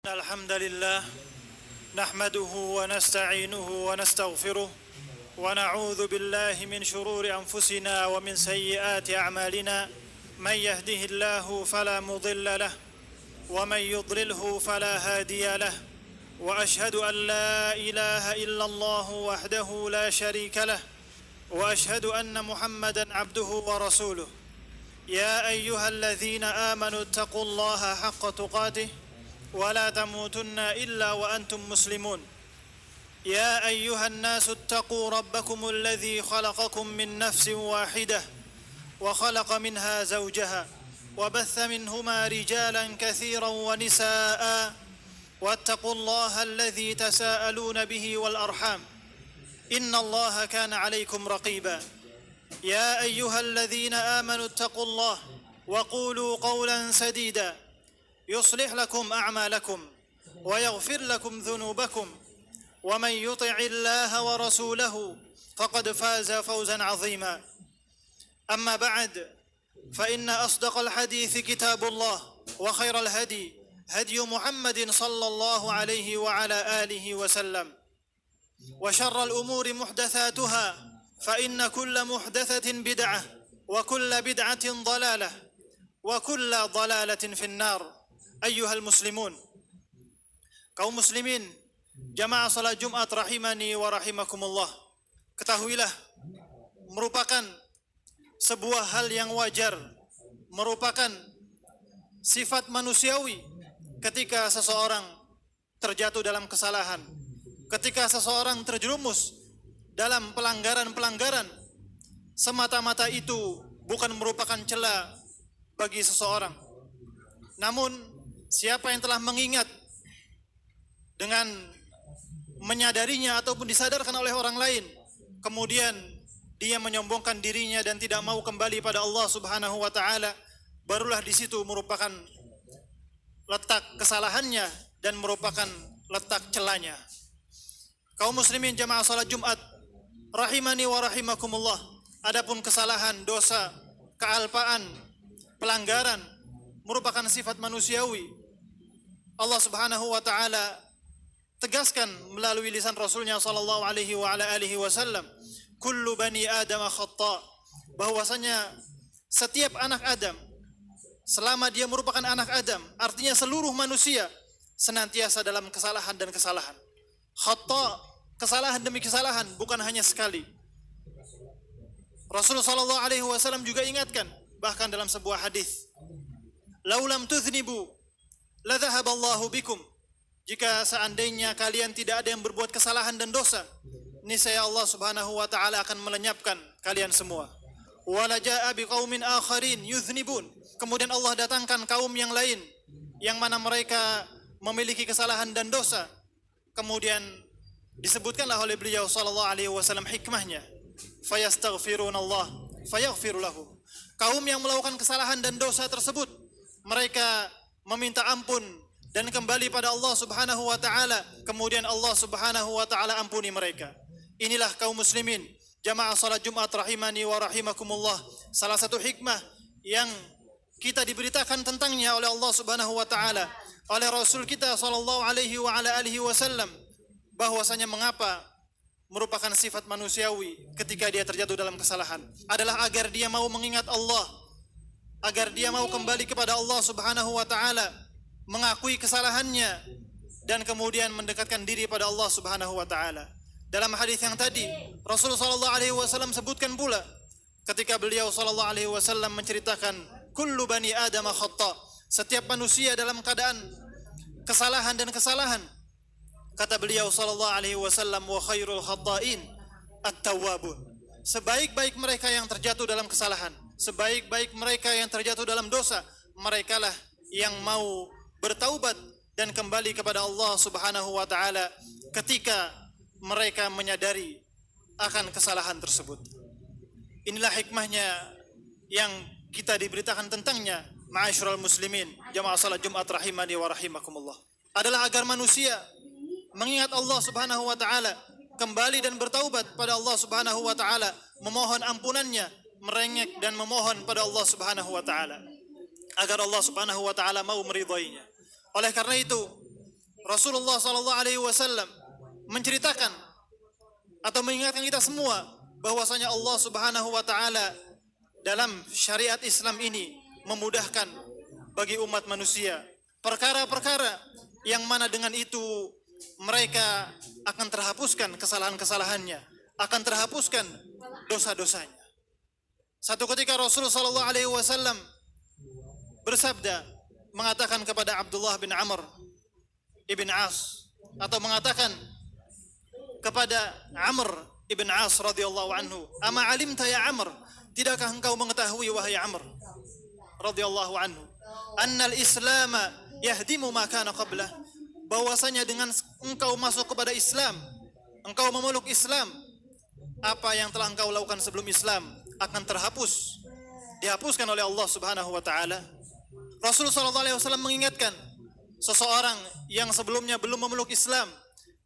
الحمد لله نحمده ونستعينه ونستغفره ونعوذ بالله من شرور أنفسنا ومن سيئات أعمالنا من يهده الله فلا مضل له ومن يضلله فلا هادي له وأشهد أن لا إله إلا الله وحده لا شريك له وأشهد أن محمدا عبده ورسوله يا أيها الذين آمنوا اتقوا الله حق تقاته ولا تموتن إلا وأنتم مسلمون يا أيها الناس اتقوا ربكم الذي خلقكم من نفس واحدة وخلق منها زوجها وبث منهما رجالا كثيرا ونساء واتقوا الله الذي تساءلون به والأرحام إن الله كان عليكم رقيبا يا أيها الذين آمنوا اتقوا الله وقولوا قولا سديدا يصلح لكم أعمالكم ويغفر لكم ذنوبكم ومن يطع الله ورسوله فقد فاز فوزا عظيما أما بعد فإن أصدق الحديث كتاب الله وخير الهدي هدي محمد صلى الله عليه وعلى آله وسلم وشر الأمور محدثاتها فإن كل محدثة بدعة وكل بدعة ضلالة وكل ضلالة في النار Ayyuhal muslimun, kaum muslimin, jamaah salat Jumat rahimani wa rahimakumullah. Ketahuilah, merupakan sebuah hal yang wajar, merupakan sifat manusiawi ketika seseorang terjatuh dalam kesalahan, ketika seseorang terjerumus dalam pelanggaran-pelanggaran, semata-mata itu bukan merupakan cela bagi seseorang. Namun siapa yang telah mengingat dengan menyadarinya ataupun disadarkan oleh orang lain, kemudian dia menyombongkan dirinya dan tidak mau kembali pada Allah Subhanahu wa taala, barulah di situ merupakan letak kesalahannya dan merupakan letak celanya. Kaum muslimin jamaah salat Jumat rahimani wa rahimakumullah, adapun kesalahan, dosa, kealpaan, pelanggaran merupakan sifat manusiawi. Allah Subhanahu wa taala tegaskan melalui lisan Rasulnya sallallahu alaihi wa ala alihi wasallam, kullu bani Adam khata', bahwasanya setiap anak Adam selama dia merupakan anak Adam, artinya seluruh manusia senantiasa dalam kesalahan dan kesalahan. Khata', kesalahan demi kesalahan, bukan hanya sekali. Rasulullah sallallahu alaihi wasallam juga ingatkan bahkan dalam sebuah hadis, laulam tudznibu la dhahaballahu bikum, jika seandainya kalian tidak ada yang berbuat kesalahan dan dosa, niscaya Allah Subhanahu wa taala akan melenyapkan kalian semua. Wala jaa biqaumin akharin yudznibun, kemudian Allah datangkan kaum yang lain yang mana mereka memiliki kesalahan dan dosa, kemudian disebutkanlah oleh beliau sallallahu alaihi wasallam hikmahnya, fayastaghfirunallah fayaghfir lahum, kaum yang melakukan kesalahan dan dosa tersebut mereka meminta ampun dan kembali pada Allah Subhanahu wa taala, kemudian Allah Subhanahu wa taala ampuni mereka. Inilah kaum muslimin jamaah salat Jumat rahimani wa rahimakumullah, salah satu hikmah yang kita diberitakan tentangnya oleh Allah Subhanahu wa taala, oleh Rasul kita sallallahu alaihi wa ala alihi wasallam, bahwasanya mengapa merupakan sifat manusiawi ketika dia terjatuh dalam kesalahan adalah agar dia mau mengingat Allah, agar dia mau kembali kepada Allah Subhanahu wa taala, mengakui kesalahannya dan kemudian mendekatkan diri pada Allah Subhanahu wa taala. Dalam hadis yang tadi Rasulullah sallallahu alaihi wasallam sebutkan pula ketika beliau sallallahu alaihi wasallam menceritakan kullu bani Adam khata', setiap manusia dalam keadaan kesalahan dan kesalahan. Kata beliau sallallahu alaihi wasallam, wa khairul khata'in at-tawwabun, sebaik-baik mereka yang terjatuh dalam kesalahan, sebaik-baik mereka yang terjatuh dalam dosa, merekalah yang mau bertaubat dan kembali kepada Allah Subhanahu wa taala ketika mereka menyadari akan kesalahan tersebut. Inilah hikmahnya yang kita diberitakan tentangnya, ma'asyiral muslimin, jamaah salat Jumat rahimani wa rahimakumullah, adalah agar manusia mengingat Allah Subhanahu wa taala, kembali dan bertaubat pada Allah Subhanahu wa taala, memohon ampunannya, merengek dan memohon pada Allah Subhanahu wa taala agar Allah Subhanahu wa taala mau meridainya. Oleh karena itu, Rasulullah sallallahu alaihi wasallam menceritakan atau mengingatkan kita semua bahwasanya Allah Subhanahu wa taala dalam syariat Islam ini memudahkan bagi umat manusia perkara-perkara yang mana dengan itu mereka akan terhapuskan kesalahan-kesalahannya, akan terhapuskan dosa-dosanya. Satu ketika Rasulullah sallallahu alaihi wasallam bersabda, mengatakan kepada Abdullah bin Amr ibn As, atau mengatakan kepada Amr ibn As radhiyallahu anhu, "Ama alimta ya Amr, tidakkah engkau mengetahui wahai Amr radhiyallahu anhu, annal Islam yahdimu ma kana qablah, bahwasanya dengan engkau masuk kepada Islam, engkau memeluk Islam, apa yang telah engkau lakukan sebelum Islam akan terhapus, dihapuskan oleh Allah Subhanahu wa taala." Rasulullah sallallahu alaihi wasallam mengingatkan seseorang yang sebelumnya belum memeluk Islam,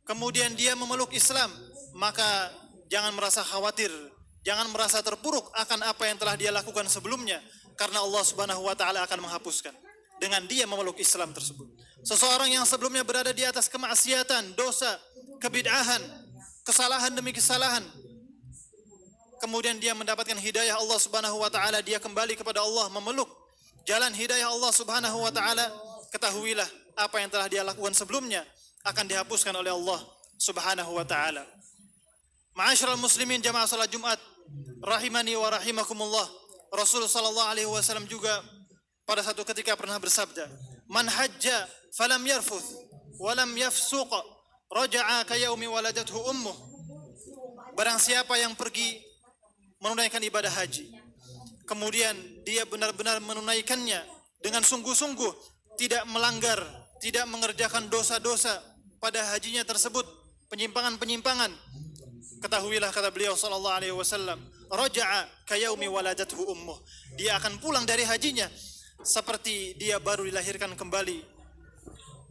kemudian dia memeluk Islam, maka jangan merasa khawatir, jangan merasa terpuruk akan apa yang telah dia lakukan sebelumnya, karena Allah Subhanahu wa taala akan menghapuskan dengan dia memeluk Islam tersebut. Seseorang yang sebelumnya berada di atas kemaksiatan, dosa, kebid'ahan, kesalahan demi kesalahan, kemudian dia mendapatkan hidayah Allah Subhanahu wa taala, dia kembali kepada Allah, memeluk jalan hidayah Allah Subhanahu wa taala, ketahuilah apa yang telah dia lakukan sebelumnya akan dihapuskan oleh Allah Subhanahu wa taala. Ma'asyiral muslimin jamaah salat Jumat rahimani wa rahimakumullah. Rasul sallallahu alaihi wasallam juga pada satu ketika pernah bersabda, "Man hajja falam yarfuth wa lam yafsuq raja'a ka yaumi waladathu ummuh." Barang siapa yang pergi menunaikan ibadah haji, kemudian dia benar-benar menunaikannya dengan sungguh-sungguh, tidak melanggar, tidak mengerjakan dosa-dosa pada hajinya tersebut, penyimpangan-penyimpangan, ketahuilah kata beliau sallallahu alaihi wasallam, raja'a ka yaumi waladathu ummuh, dia akan pulang dari hajinya seperti dia baru dilahirkan kembali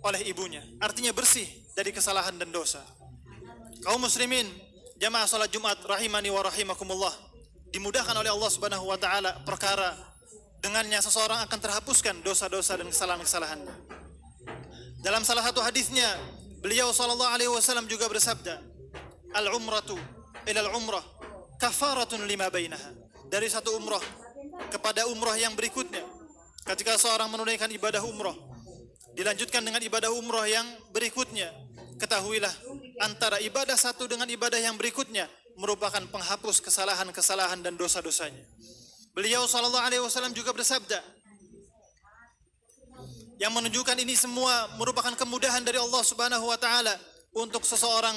oleh ibunya, artinya bersih dari kesalahan dan dosa. Kaum muslimin jamaah salat Jumat rahimani wa rahimakumullah, dimudahkan oleh Allah Subhanahu wa taala perkara dengannya seseorang akan terhapuskan dosa-dosa dan kesalahan-kesalahannya. Dalam salah satu hadisnya, beliau sallallahu alaihi wasallam juga bersabda, "Al-umratu ila al-umrah kafaratun lima bainaha." Dari satu umrah kepada umrah yang berikutnya, ketika seorang menunaikan ibadah umrah, dilanjutkan dengan ibadah umrah yang berikutnya, ketahuilah antara ibadah satu dengan ibadah yang berikutnya merupakan penghapus kesalahan-kesalahan dan dosa-dosanya. Beliau sallallahu alaihi wasallam juga bersabda, yang menunjukkan ini semua merupakan kemudahan dari Allah Subhanahu wa taala untuk seseorang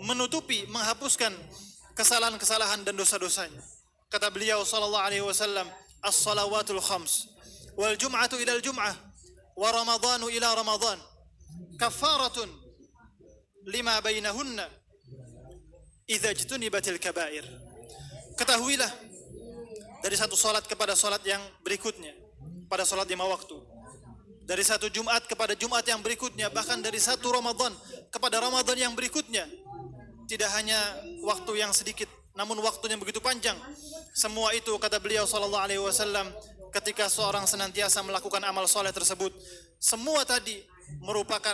menutupi, menghapuskan kesalahan-kesalahan dan dosa-dosanya. Kata beliau sallallahu alaihi wasallam, "As-salawatul khams wal jum'atu ila al-jum'ah wa ramadhanu ila ramadhan kafaratun lima bainahunna idza jtunibatil kaba'ir." Ketahuilah dari satu salat kepada salat yang berikutnya, pada salat 5 waktu, dari satu Jumat kepada Jumat yang berikutnya, bahkan dari satu Ramadan kepada Ramadan yang berikutnya, tidak hanya waktu yang sedikit namun waktunya begitu panjang. Semua itu kata beliau sallallahu alaihi wasallam, ketika seorang senantiasa melakukan amal soleh tersebut, semua tadi merupakan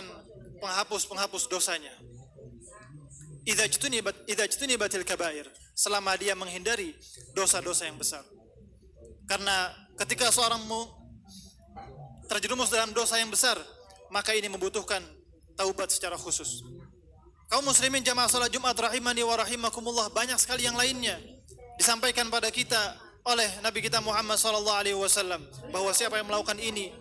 penghapus dosanya. Idza jtunibatil kaba'ir, selama dia menghindari dosa-dosa yang besar. Karena ketika seorang terjerumus dalam dosa yang besar, maka ini membutuhkan taubat secara khusus. Kaum muslimin jamaah salat Jumat rahimani wa rahimakumullah, banyak sekali yang lainnya disampaikan pada kita oleh Nabi kita Muhammad sallallahu alaihi wasallam, bahwa siapa yang melakukan ini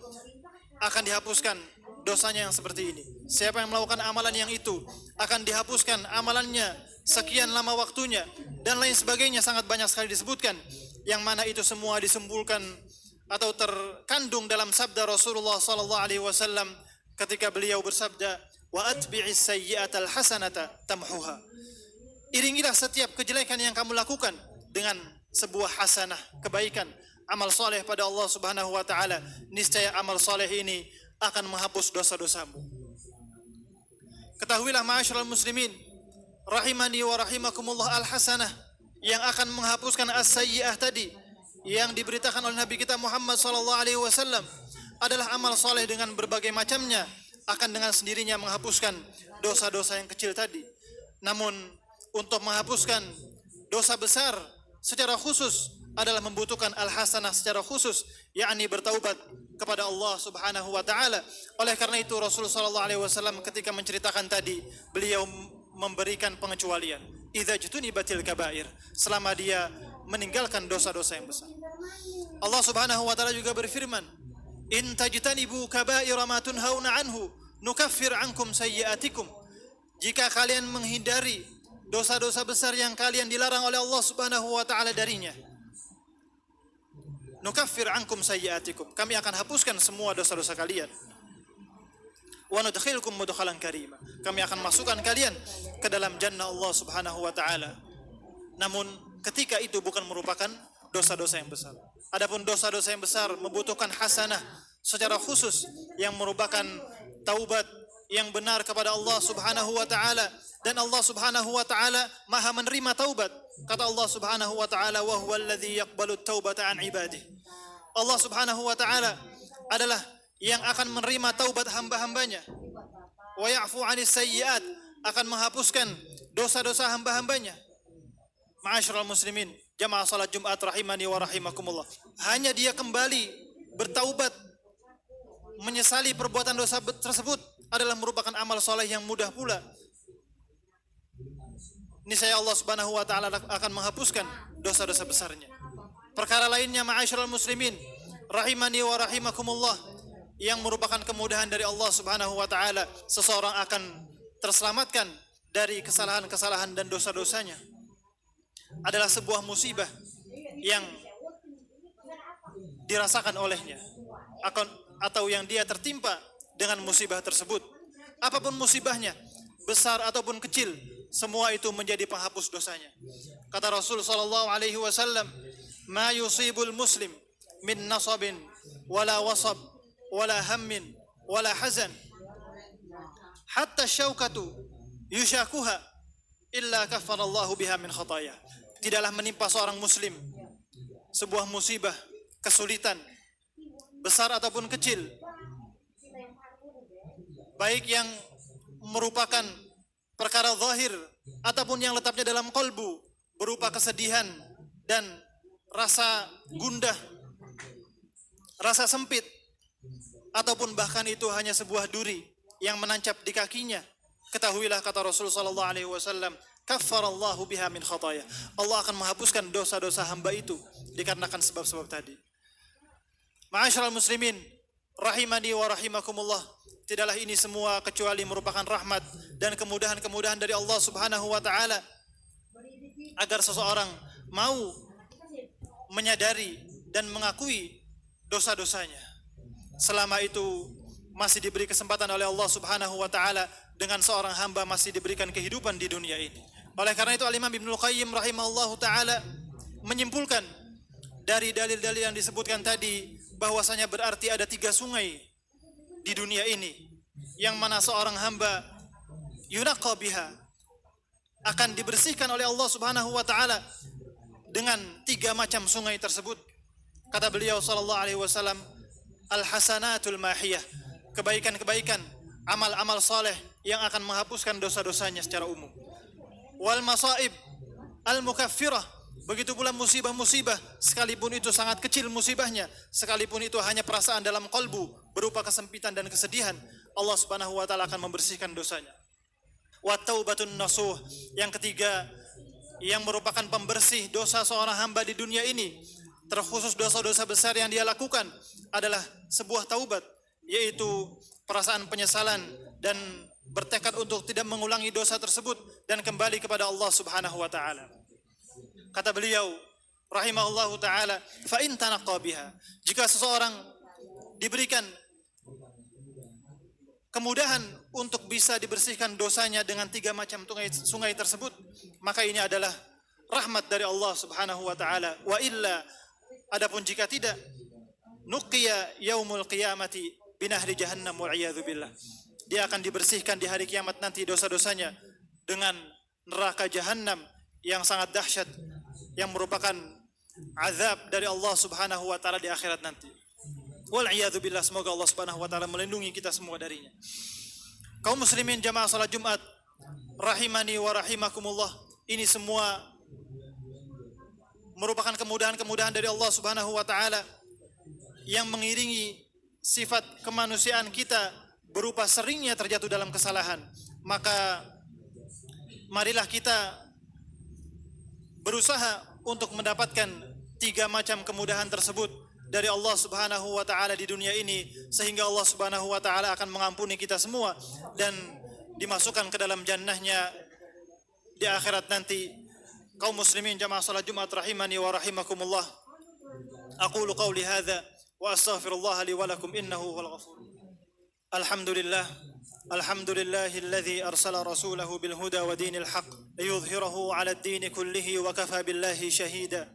akan dihapuskan dosanya yang seperti ini. Siapa yang melakukan amalan yang itu akan dihapuskan amalannya sekian lama waktunya, dan lain sebagainya, sangat banyak sekali disebutkan, yang mana itu semua disimpulkan atau terkandung dalam sabda Rasulullah sallallahu alaihi wasallam ketika beliau bersabda, "Wa atbi'is sayyi'atal hasanata tamhuha." Iringilah setiap kejelekan yang kamu lakukan dengan sebuah hasanah, kebaikan, amal soleh pada Allah Subhanahu wa taala. Niscaya amal soleh ini akan menghapus dosa-dosamu. Ketahuilah ma'asyiral muslimin rahimani wa rahimakumullah, al-hasanah yang akan menghapuskan as-sayyi'ah tadi yang diberitakan oleh Nabi kita Muhammad sallallahu alaihi wasallam adalah amal soleh dengan berbagai macamnya, akan dengan sendirinya menghapuskan dosa-dosa yang kecil tadi. Namun untuk menghapuskan dosa besar secara khusus adalah membutuhkan al-hasanah secara khusus, yakni bertaubat kepada Allah Subhanahu wa taala. Oleh karena itu Rasulullah sallallahu alaihi wasallam ketika menceritakan tadi, beliau memberikan pengecualian. Idza jutunibatil kabair, selama dia meninggalkan dosa-dosa yang besar. Allah Subhanahu wa taala juga berfirman, in tajtanibu kabaira ma tunhauna anhu nukaffir ankum sayyi'atikum. Jika kalian menghindari dosa-dosa besar yang kalian dilarang oleh Allah Subhanahu wa taala darinya, nukaffir ankum sayyi'atikum, kami akan hapuskan semua dosa-dosa kalian. Wa nudkhilkum mudkhalan karima, kami akan masukkan kalian ke dalam jannah Allah Subhanahu wa taala. Namun ketika itu bukan merupakan dosa-dosa yang besar. Adapun dosa-dosa yang besar membutuhkan hasanah secara khusus yang merupakan taubat yang benar kepada Allah Subhanahu wa taala, dan Allah Subhanahu wa taala Maha menerima taubat. Kata Allah Subhanahu wa taala, wa huwal ladzi yaqbalu at-taubata an ibadihi. Allah Subhanahu wa taala adalah yang akan menerima taubat hamba-hambanya. Wa ya'fu 'anis sayyi'at, akan menghapuskan dosa-dosa hamba-hambanya. Ma'asyiral muslimin, jamaah salat Jumat rahimani wa rahimakumullah. Hanya dia kembali bertaubat, menyesali perbuatan dosa tersebut adalah merupakan amal soleh yang mudah pula. Niscaya Allah Subhanahu wa taala akan menghapuskan dosa-dosa besarnya. Perkara lainnya ma'asyiral muslimin rahimani wa rahimakumullah, yang merupakan kemudahan dari Allah Subhanahu wa taala, seseorang akan terselamatkan dari kesalahan-kesalahan dan dosa-dosanya, adalah sebuah musibah yang dirasakan olehnya atau yang dia tertimpa dengan musibah tersebut. Apapun musibahnya, besar ataupun kecil, semua itu menjadi penghapus dosanya. Kata Rasul sallallahu alaihi wasallam, "Ma yusibul muslim min nasabin wala wasab wala hammin wala hazan hatta syaukatu yushakuha illa kafarallahu biha min khataya." Tidaklah menimpa seorang muslim sebuah musibah, kesulitan, besar ataupun kecil, baik yang merupakan perkara zahir ataupun yang letaknya dalam qalbu, berupa kesedihan dan rasa gundah, rasa sempit, ataupun bahkan itu hanya sebuah duri yang menancap di kakinya. Ketahuilah, kata Rasul sallallahu alaihi wasallam, kaffarallahu biha min khataya. Allah akan menghapuskan dosa-dosa hamba itu dikarenakan sebab-sebab tadi. Ma'asyiral muslimin rahimani wa rahimakumullah, tidaklah ini semua kecuali merupakan rahmat dan kemudahan-kemudahan dari Allah Subhanahu wa taala agar seseorang mau menyadari dan mengakui dosa-dosanya. Selama itu masih diberi kesempatan oleh Allah Subhanahu wa taala, dengan seorang hamba masih diberikan kehidupan di dunia ini. Oleh karena itu Al-Imam Ibnul Qayyim rahimahullahu taala menyimpulkan dari dalil-dalil yang disebutkan tadi bahwasanya berarti ada 3 sungai di dunia ini yang mana seorang hamba yunaqqa biha, akan dibersihkan oleh Allah Subhanahu wa taala dengan 3 macam sungai tersebut. Kata beliau sallallahu alaihi wasallam, al-hasanatul mahiyah, kebaikan-kebaikan, amal-amal saleh yang akan menghapuskan dosa-dosanya secara umum. Wal masaib al-mukaffirah, begitu pula musibah-musibah, sekalipun itu sangat kecil musibahnya, sekalipun itu hanya perasaan dalam kalbu berupa kesempitan dan kesedihan, Allah Subhanahu wa taala akan membersihkan dosanya. Wa taubatun nasuh, yang ketiga yang merupakan pembersih dosa seorang hamba di dunia ini, terkhusus dosa-dosa besar yang dia lakukan, adalah sebuah taubat, yaitu perasaan penyesalan dan bertekad untuk tidak mengulangi dosa tersebut dan kembali kepada Allah Subhanahu wa taala. Kata beliau rahimahullahu taala, fa in tanaqqa biha, jika seseorang diberikan kemudahan untuk bisa dibersihkan dosanya dengan 3 macam sungai tersebut, maka ini adalah rahmat dari Allah Subhanahu wa taala. Wa illa, adapun jika tidak, nuqiya yaumul qiyamati binahri jahannam wal iyadzu billah, dia akan dibersihkan di hari kiamat nanti dosa-dosanya dengan neraka jahanam yang sangat dahsyat, yang merupakan azab dari Allah Subhanahu wa taala di akhirat nanti. Wal iyadzu billah, semoga Allah Subhanahu wa taala melindungi kita semua darinya. Kaum muslimin jamaah salat Jumat rahimani wa rahimakumullah, ini semua merupakan kemudahan-kemudahan dari Allah Subhanahu wa taala yang mengiringi sifat kemanusiaan kita berupa seringnya terjatuh dalam kesalahan. Maka marilah kita berusaha untuk mendapatkan 3 macam kemudahan tersebut dari Allah Subhanahu wa taala di dunia ini, sehingga Allah Subhanahu wa taala akan mengampuni kita semua dan dimasukkan ke dalam jannahnya di akhirat nanti. Kaum muslimin jamaah salat Jumat rahimani wa rahimakumullah. Aqulu qawli hadza wa astaghfirullah li wa lakum innahu huwal ghafur. Alhamdulillah, alhamdulillahilladzi arsala rasulahu bil huda wa dinil haqq liyudhhirahu 'ala ad-din kullihi wa kafa billahi shahida.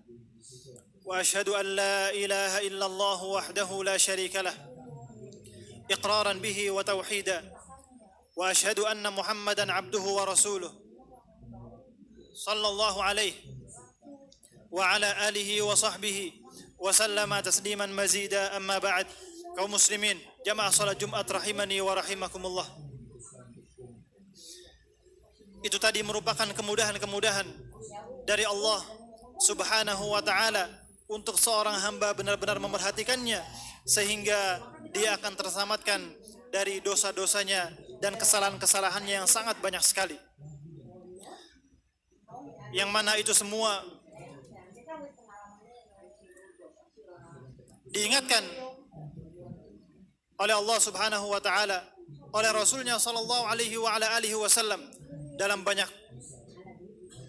وأشهد أن لا إله إلا الله وحده لا شريك له إقرارا به وتوحيدا وأشهد أن محمدا عبده ورسوله صلى الله عليه وعلى آله وصحبه وسلم تسليما مزيدا. أما بعد. Kaum muslimin jamaah salat Jumat rahimani wa rahimakumullah, itu tadi merupakan kemudahan-kemudahan dari Allah Subhanahu wa taala untuk seorang hamba benar-benar memerhatikannya, sehingga dia akan terselamatkan dari dosa-dosanya dan kesalahan-kesalahannya yang sangat banyak sekali, yang mana itu semua diingatkan oleh Allah Subhanahu wa taala, oleh Rasulnya sallallahu alaihi wa ala alihi wasallam dalam banyak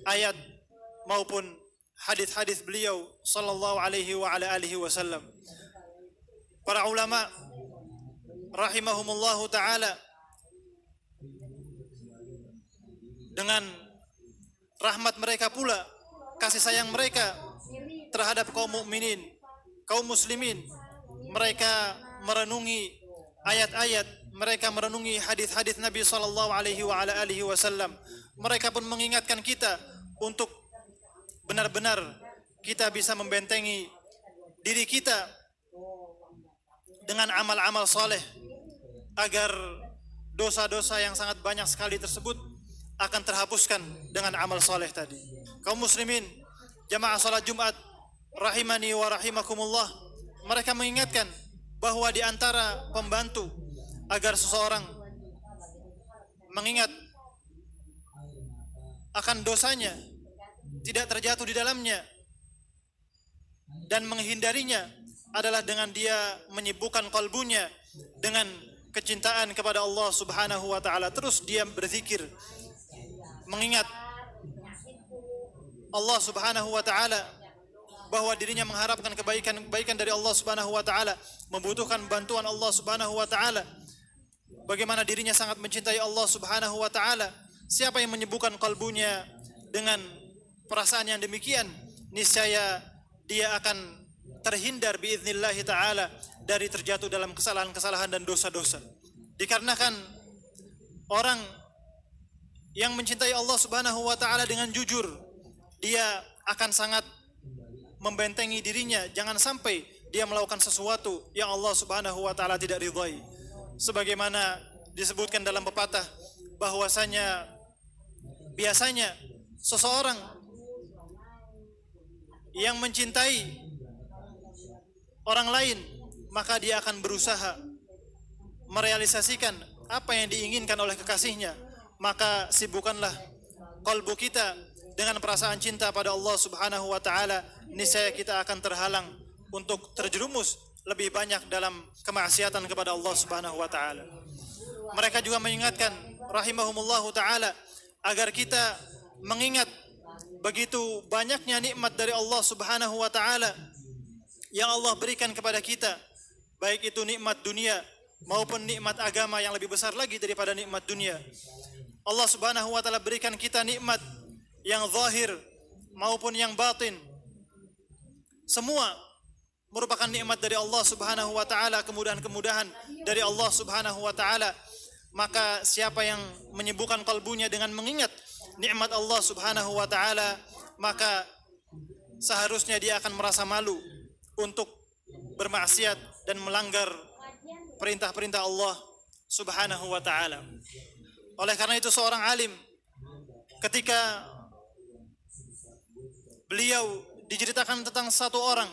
ayat maupun hadis-hadis beliau sallallahu alaihi wa ala alihi wasallam. Para ulama rahimahumullahu taala dengan rahmat mereka pula, kasih sayang mereka terhadap kaum mukminin, kaum muslimin, mereka merenungi ayat-ayat, mereka merenungi hadis-hadis Nabi sallallahu alaihi wa ala alihi wasallam. Mereka pun mengingatkan kita untuk benar-benar kita bisa membentengi diri kita dengan amal-amal soleh, agar dosa-dosa yang sangat banyak sekali tersebut akan terhapuskan dengan amal soleh tadi. Kaum muslimin jamaah salat Jumat rahimani wa rahimakumullah, mereka mengingatkan bahwa di antara pembantu agar seseorang mengingat akan dosanya, tidak terjatuh di dalamnya dan menghindarinya, adalah dengan dia menyibukkan kalbunya dengan kecintaan kepada Allah Subhanahu wa taala. Terus dia berzikir, mengingat Allah Subhanahu wa taala, bahwa dirinya mengharapkan kebaikan dari Allah Subhanahu wa taala, membutuhkan bantuan Allah Subhanahu wa taala, bagaimana dirinya sangat mencintai Allah Subhanahu wa taala. Siapa yang menyibukkan kalbunya dengan perasaan yang demikian, niscaya dia akan terhindar biiznillah ta'ala dari terjatuh dalam kesalahan-kesalahan dan dosa-dosa. Dikarenakan orang yang mencintai Allah Subhanahu wa taala dengan jujur, dia akan sangat membentengi dirinya jangan sampai dia melakukan sesuatu yang Allah Subhanahu wa taala tidak ridhai. Sebagaimana disebutkan dalam pepatah bahwasanya biasanya seseorang yang mencintai orang lain, maka dia akan berusaha merealisasikan apa yang diinginkan oleh kekasihnya. Maka sibukkanlah kalbu kita dengan perasaan cinta pada Allah Subhanahu wa taala, niscaya kita akan terhalang untuk terjerumus lebih banyak dalam kemaksiatan kepada Allah Subhanahu wa taala. Mereka juga mengingatkan rahimahumullahu taala agar kita mengingat begitu banyaknya nikmat dari Allah Subhanahu wa taala yang Allah berikan kepada kita, baik itu nikmat dunia maupun nikmat agama yang lebih besar lagi daripada nikmat dunia. Allah Subhanahu wa taala berikan kita nikmat yang zahir maupun yang batin. Semua merupakan nikmat dari Allah Subhanahu wa taala, kemudahan-kemudahan dari Allah Subhanahu wa taala. Maka siapa yang menyibukkan kalbunya dengan mengingat nikmat Allah Subhanahu wa taala, maka seharusnya dia akan merasa malu untuk bermaksiat dan melanggar perintah-perintah Allah Subhanahu wa taala. Oleh karena itu seorang alim ketika beliau diceritakan tentang satu orang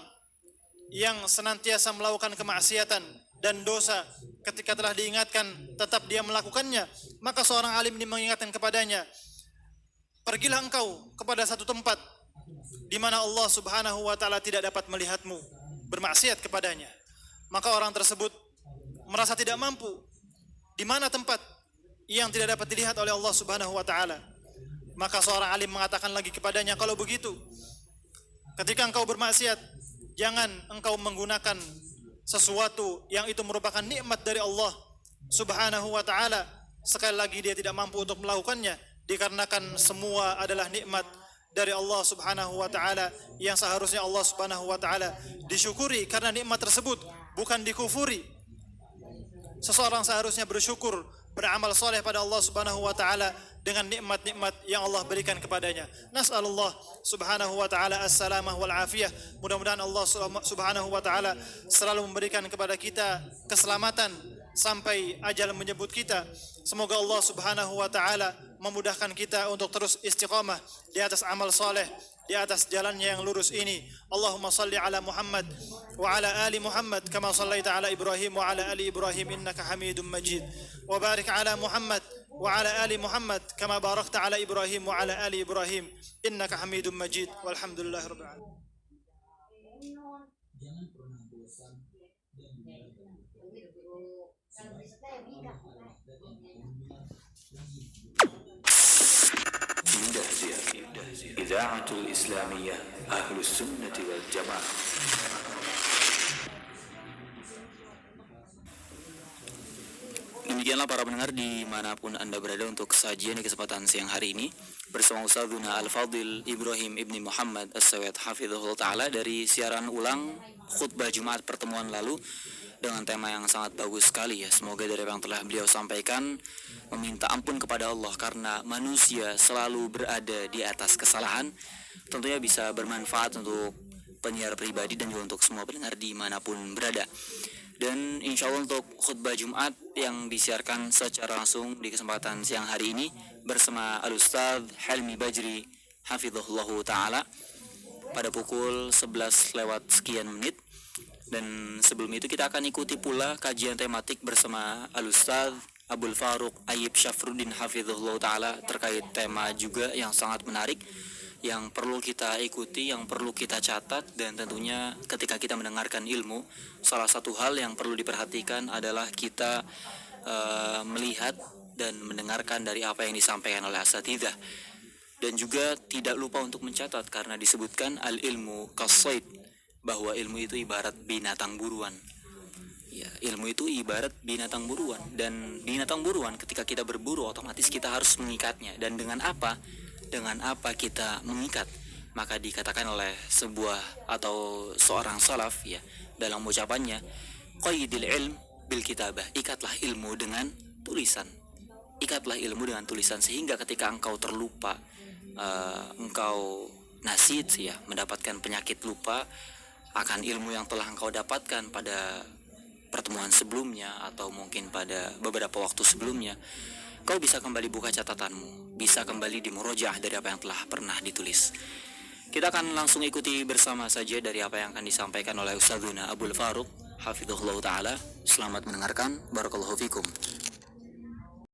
yang senantiasa melakukan kemaksiatan dan dosa, ketika telah diingatkan tetap dia melakukannya, maka seorang alim ini mengingatkan kepadanya, pergilah engkau kepada satu tempat di mana Allah Subhanahu wa taala tidak dapat melihatmu bermaksiat kepadanya. Maka orang tersebut merasa tidak mampu. Di mana tempat yang tidak dapat dilihat oleh Allah Subhanahu wa taala? Maka seorang alim mengatakan lagi kepadanya, kalau begitu, ketika engkau bermaksiat, jangan engkau menggunakan sesuatu yang itu merupakan nikmat dari Allah Subhanahu wa taala. Sekali lagi dia tidak mampu untuk melakukannya, dikarenakan semua adalah nikmat dari Allah Subhanahu wa taala yang seharusnya Allah Subhanahu wa taala disyukuri karena nikmat tersebut, bukan dikufuri. Seseorang seharusnya bersyukur, beramal soleh pada Allah Subhanahu wa taala dengan nikmat-nikmat yang Allah berikan kepadanya. Nas'alullah Subhanahu wa taala as-salamah wal afiyah. Mudah-mudahan Allah Subhanahu wa taala selalu memberikan kepada kita keselamatan sampai ajal menjemput kita. Semoga Allah Subhanahu wa taala memudahkan kita untuk terus istiqamah di atas amal soleh, di atas jalannya yang lurus ini. Allahumma salli ala Muhammad wa ala ali Muhammad kama sallaita ala Ibrahim wa ala ali Ibrahim innaka Hamidum Majid. Wa barik ala Muhammad wa ala ali Muhammad kama barakta ala Ibrahim wa ala ali Ibrahim innaka Hamidum Majid. Walhamdulillahirabbil alamin. Idaatul Islamiyah Ahlus Sunnati wal Jamaah. Demikianlah para pendengar dimanapun Anda berada untuk sajian di kesempatan siang hari ini bersama Ustadzuna Al-Fadil Ibrahim Ibni Muhammad As-Sawed Hafidhahullah Ta'ala dari siaran ulang khutbah Jumat pertemuan lalu dengan tema yang sangat bagus sekali ya. Semoga dari apa yang telah beliau sampaikan meminta ampun kepada Allah karena manusia selalu berada di atas kesalahan, tentunya bisa bermanfaat untuk penyiar pribadi dan juga untuk semua pendengar dimanapun berada. Dan insya Allah untuk khutbah Jumat yang disiarkan secara langsung di kesempatan siang hari ini bersama Al-Ustadz Helmi Bajri Hafidhahullahu Ta'ala pada pukul 11 lewat sekian menit. Dan sebelum itu kita akan ikuti pula kajian tematik bersama Al-Ustadz Abdul Faruq Ayyib Syafruddin Hafidhullah Ta'ala terkait tema juga yang sangat menarik, yang perlu kita ikuti, yang perlu kita catat. Dan tentunya ketika kita mendengarkan ilmu, salah satu hal yang perlu diperhatikan adalah kita melihat dan mendengarkan dari apa yang disampaikan oleh asatidzah. Dan juga tidak lupa untuk mencatat, karena disebutkan al-ilmu kas-sayd, bahwa ilmu itu ibarat binatang buruan. Ya, ilmu itu ibarat binatang buruan, dan binatang buruan ketika kita berburu otomatis kita harus mengikatnya. Dan dengan apa? Dengan apa kita mengikat? Maka dikatakan oleh sebuah atau seorang salaf ya dalam ucapannya, qaidil ilm bil kitabah, ikatlah ilmu dengan tulisan. Ikatlah ilmu dengan tulisan sehingga ketika engkau terlupa, engkau nasid ya, mendapatkan penyakit lupa akan ilmu yang telah engkau dapatkan pada pertemuan sebelumnya atau mungkin pada beberapa waktu sebelumnya, kau bisa kembali buka catatanmu, bisa kembali dimurojaah dari apa yang telah pernah ditulis. Kita akan langsung ikuti bersama saja dari apa yang akan disampaikan oleh Ustadzuna Abdul Faruq Hafidhullah Ta'ala. Selamat mendengarkan. Barakallahu fikum.